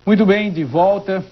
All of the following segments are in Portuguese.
Muito bem, de volta.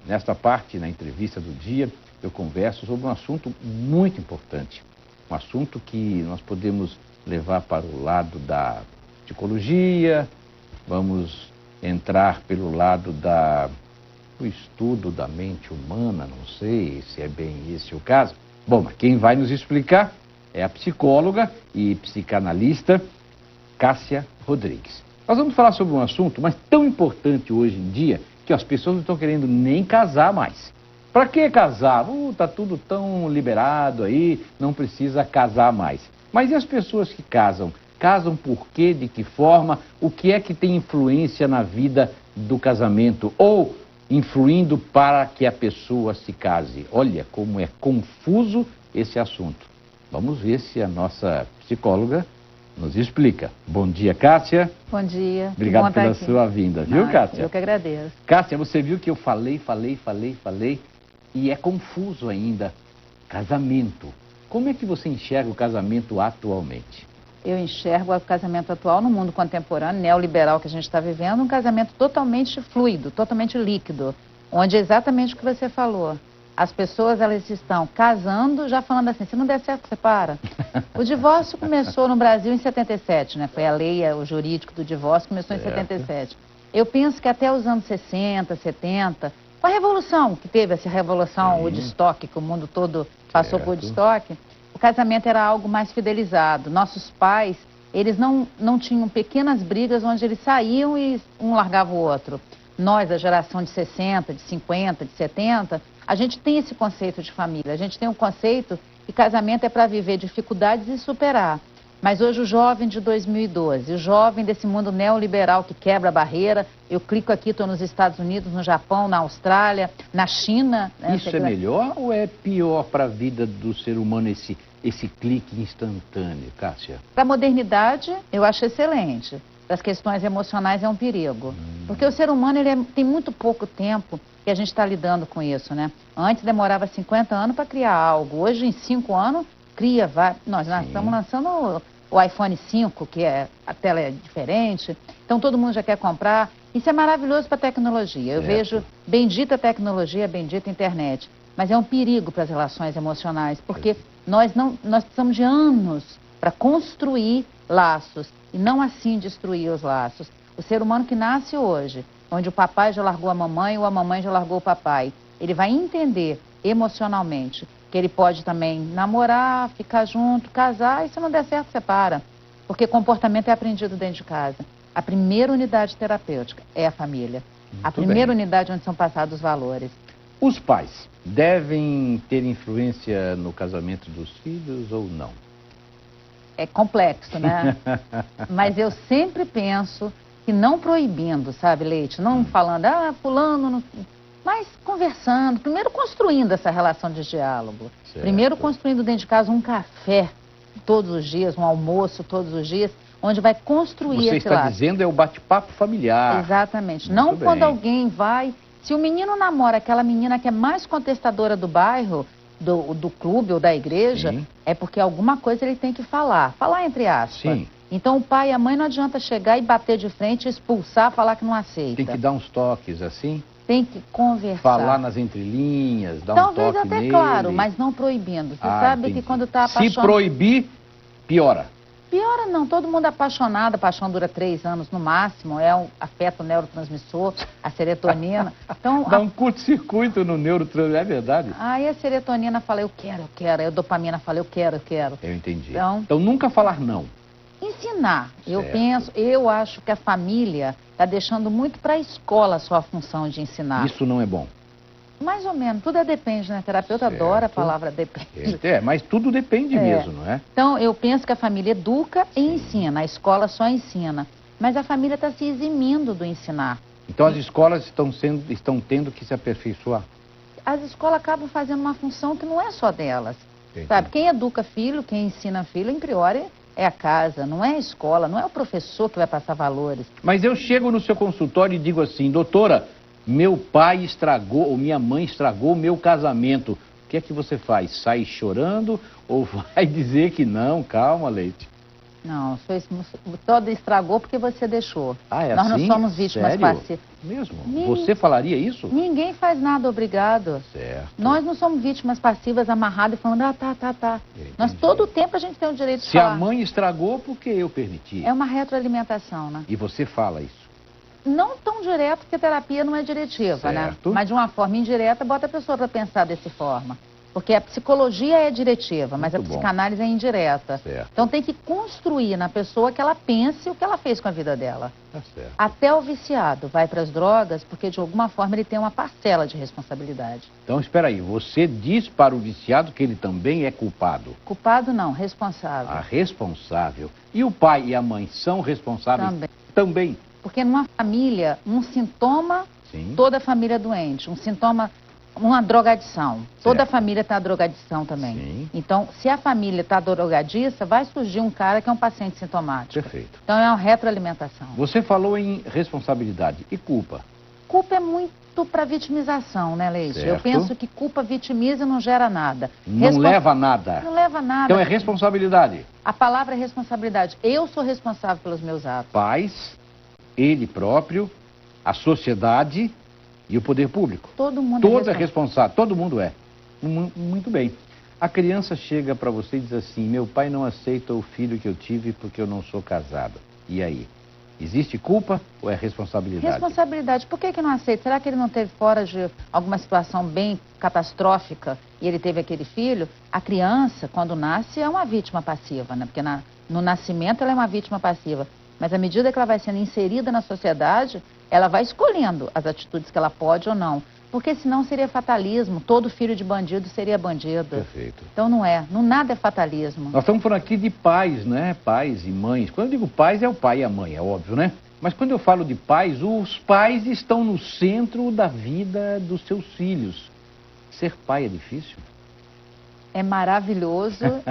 Nesta parte, na entrevista do dia, eu converso sobre um assunto muito importante. Um assunto que nós podemos levar para o lado da psicologia, vamos entrar pelo lado do estudo da mente humana, não sei se é bem esse o caso. Bom, mas quem vai nos explicar é a psicóloga e psicanalista Cássia Rodrigues. Nós vamos falar sobre um assunto, mas tão importante hoje em dia, que as pessoas não estão querendo nem casar mais. Para que casar? Tá tudo tão liberado aí, não precisa casar mais. Mas e as pessoas que casam? Casam por quê? De que forma? O que é que tem influência na vida do casamento? Ou influindo para que a pessoa se case? Olha como é confuso esse assunto. Vamos ver se a nossa psicóloga nos explica. Bom dia, Cássia. Bom dia. Obrigado pela sua vinda, viu, Cássia? Eu que agradeço. Cássia, você viu que eu falei, e é confuso ainda. Casamento. Como é que você enxerga o casamento atualmente? Eu enxergo o casamento atual no mundo contemporâneo, neoliberal que a gente está vivendo, um casamento totalmente fluido, totalmente líquido, onde é exatamente o que você falou. As pessoas, elas estão casando, já falando assim, se não der certo, separa. O divórcio começou no Brasil em 77, né? Foi a lei, o jurídico do divórcio, começou em 77. Eu penso que até os anos 60, 70, com a revolução, que teve essa revolução, Woodstock, que o mundo todo passou por Woodstock, o casamento era algo mais fidelizado. Nossos pais, eles não tinham pequenas brigas onde eles saíam e um largava o outro. Nós, a geração de 60, de 50, de 70, a gente tem esse conceito de família, a gente tem um conceito que casamento é para viver dificuldades e superar. Mas hoje o jovem de 2012, o jovem desse mundo neoliberal que quebra a barreira, eu clico aqui, estou nos Estados Unidos, no Japão, na Austrália, na China. Né? Isso é melhor ou é pior para a vida do ser humano esse clique instantâneo, Cássia? Para a modernidade, eu acho excelente. Para as questões emocionais é um perigo. Porque o ser humano tem muito pouco tempo que a gente está lidando com isso, né? Antes demorava 50 anos para criar algo. Hoje, em 5 anos, cria vários. Nós estamos lançando o iPhone 5, que a tela é diferente. Então, todo mundo já quer comprar. Isso é maravilhoso para a tecnologia. Eu vejo bendita tecnologia, bendita internet. Mas é um perigo para as relações emocionais, porque nós precisamos de anos para construir laços e não assim destruir os laços. O ser humano que nasce hoje, onde o papai já largou a mamãe ou a mamãe já largou o papai, ele vai entender emocionalmente que ele pode também namorar, ficar junto, casar, e se não der certo, separa. Porque comportamento é aprendido dentro de casa. A primeira unidade terapêutica é a família. A primeira unidade onde são passados os valores. Os pais devem ter influência no casamento dos filhos ou não? É complexo, né? Mas eu sempre penso que não proibindo, sabe, Leite? Não falando, fulano, não... mas conversando, primeiro construindo essa relação de diálogo. Primeiro construindo dentro de casa um café todos os dias, um almoço todos os dias, onde vai construir esse laço. Você está dizendo é o bate-papo familiar. Exatamente. Muito não bem. Quando alguém vai... Se o menino namora aquela menina que é mais contestadora do bairro, do clube ou da igreja, é porque alguma coisa ele tem que falar. Falar entre aspas. Sim. Então o pai e a mãe não adianta chegar e bater de frente, expulsar, falar que não aceita. Tem que dar uns toques assim? Tem que conversar. Falar nas entrelinhas, dar um toque nele. Talvez até claro, mas não proibindo. Você sabe que quando está apaixonado... Se proibir, piora. Piora não, todo mundo é apaixonado, a paixão dura 3 anos no máximo, afeta o neurotransmissor, a serotonina. Então, dá um curto-circuito no neurotransmissor, é verdade? Aí a serotonina fala, eu quero, aí a dopamina fala, eu quero. Eu entendi. Então nunca falar não. Ensinar. Eu acho que a família está deixando muito para a escola a sua função de ensinar. Isso não é bom. Mais ou menos, tudo depende, né? O terapeuta adora a palavra depende. Mas tudo depende mesmo, não é? Então, eu penso que a família educa e ensina, a escola só ensina. Mas a família está se eximindo do ensinar. Então as escolas estão tendo que se aperfeiçoar? As escolas acabam fazendo uma função que não é só delas. Sabe, quem educa filho, quem ensina filho, em priori, é a casa, não é a escola, não é o professor que vai passar valores. Mas eu chego no seu consultório e digo assim, doutora, meu pai estragou, ou minha mãe estragou o meu casamento. O que é que você faz? Sai chorando ou vai dizer que não? Calma, Leite. Não, todo estragou porque você deixou. Ah, é Nós assim? não somos vítimas Sério? passivas. Mesmo? Você falaria isso? Ninguém faz nada obrigado. Certo. Nós não somos vítimas passivas amarradas e falando, tá. Nós todo o tempo a gente tem o direito de Se a falar. mãe estragou, por que eu permiti? É uma retroalimentação, né? E você fala isso? Não tão direto, porque terapia não é diretiva, né? Certo. Mas de uma forma indireta, bota a pessoa para pensar dessa forma. Porque a psicologia é diretiva, mas Muito a bom. psicanálise é indireta. Certo. Então tem que construir na pessoa que ela pense o que ela fez com a vida dela. Tá certo. Até o viciado vai para as drogas porque de alguma forma ele tem uma parcela de responsabilidade. Então espera aí, você diz para o viciado que ele também é culpado? Culpado não, responsável. Ah, responsável. E o pai e a mãe são responsáveis? Também. Porque numa família, um sintoma, Sim. toda a família é doente. Um sintoma, uma drogadição. Certo. Toda a família está drogadição também. Sim. Então, se a família está drogadiça, vai surgir um cara que é um paciente sintomático. Perfeito. Então, é uma retroalimentação. Você falou em responsabilidade e culpa. Culpa é muito para vitimização, né, Leite? Certo. Eu penso que culpa vitimiza e não gera nada. Não leva a nada. Não leva a nada. Então é responsabilidade. A palavra é responsabilidade. Eu sou responsável pelos meus atos. Pais, ele próprio, a sociedade e o poder público. Todo mundo Todo é responsável, todo mundo é. Muito bem. A criança chega para você e diz assim, meu pai não aceita o filho que eu tive porque eu não sou casado. E aí? Existe culpa ou é responsabilidade? Responsabilidade. Por que não aceita? Será que ele não teve fora de alguma situação bem catastrófica e ele teve aquele filho? A criança, quando nasce, é uma vítima passiva, né? Porque no nascimento ela é uma vítima passiva. Mas à medida que ela vai sendo inserida na sociedade, ela vai escolhendo as atitudes que ela pode ou não. Porque senão seria fatalismo, todo filho de bandido seria bandido. Perfeito. Então não é, nada é fatalismo. Nós estamos falando aqui de pais, né? Pais e mães. Quando eu digo pais, é o pai e a mãe, é óbvio, né? Mas quando eu falo de pais, os pais estão no centro da vida dos seus filhos. Ser pai é difícil? É maravilhoso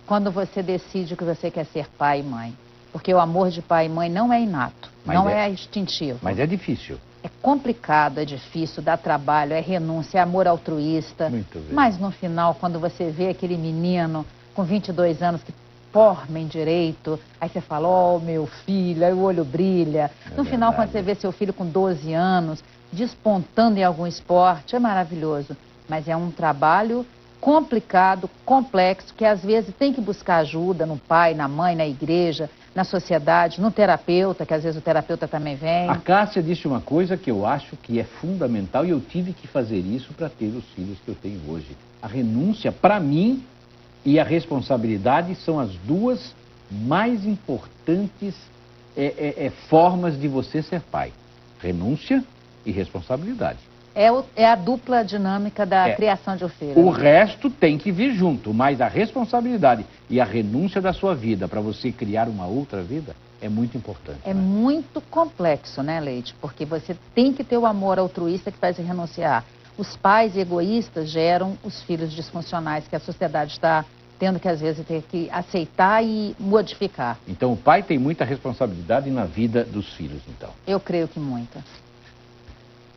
quando você decide que você quer ser pai e mãe. Porque o amor de pai e mãe não é inato, não é instintivo. Mas é difícil. É complicado, é difícil, dá trabalho, é renúncia, é amor altruísta. Muito bem. Mas no final, quando você vê aquele menino com 22 anos que forma em direito, aí você fala, oh, meu filho, aí o olho brilha. No final, quando você vê seu filho com 12 anos, despontando em algum esporte, é maravilhoso. Mas é um trabalho complicado, complexo, que às vezes tem que buscar ajuda no pai, na mãe, na igreja, na sociedade, no terapeuta, que às vezes o terapeuta também vem. A Cássia disse uma coisa que eu acho que é fundamental e eu tive que fazer isso para ter os filhos que eu tenho hoje. A renúncia, para mim, e a responsabilidade são as duas mais importantes formas de você ser pai. Renúncia e responsabilidade. É a dupla dinâmica da criação de um filho. O resto tem que vir junto, mas a responsabilidade e a renúncia da sua vida para você criar uma outra vida é muito importante. É muito complexo, né, Leite? Porque você tem que ter o amor altruísta que faz renunciar. Os pais egoístas geram os filhos disfuncionais que a sociedade está tendo que, às vezes, ter que aceitar e modificar. Então, o pai tem muita responsabilidade na vida dos filhos, então. Eu creio que muita.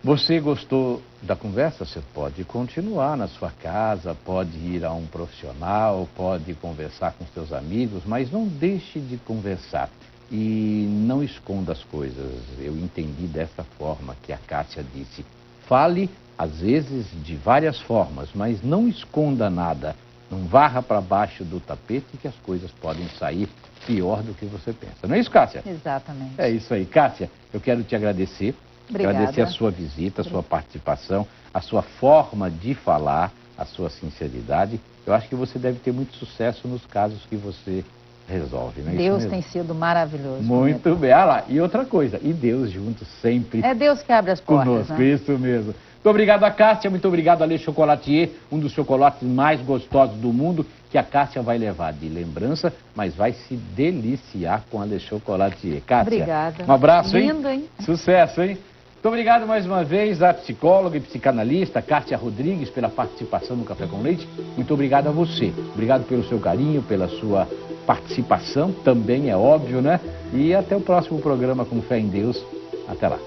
Você gostou da conversa? Você pode continuar na sua casa, pode ir a um profissional, pode conversar com seus amigos, mas não deixe de conversar e não esconda as coisas. Eu entendi dessa forma que a Cássia disse. Fale, às vezes, de várias formas, mas não esconda nada. Não varra para baixo do tapete que as coisas podem sair pior do que você pensa. Não é isso, Cássia? Exatamente. É isso aí. Cássia, eu quero te agradecer. Obrigada. Agradecer a sua visita, a sua participação, a sua forma de falar, a sua sinceridade. Eu acho que você deve ter muito sucesso nos casos que você resolve, não é Deus isso mesmo? tem sido maravilhoso. Muito bem. Ah lá, e outra coisa, e Deus junto sempre. É Deus que abre as portas, conosco, né? Isso mesmo. Muito obrigado a Cássia, muito obrigado a Le Chocolatier, um dos chocolates mais gostosos do mundo, que a Cássia vai levar de lembrança, mas vai se deliciar com a Le Chocolatier. Cássia, obrigada. Um abraço, hein? Lindo, hein? Sucesso, hein? Muito obrigado mais uma vez à psicóloga e psicanalista Cássia Rodrigues pela participação no Café com Leite. Muito obrigado a você. Obrigado pelo seu carinho, pela sua participação, também é óbvio, né? E até o próximo programa com fé em Deus. Até lá.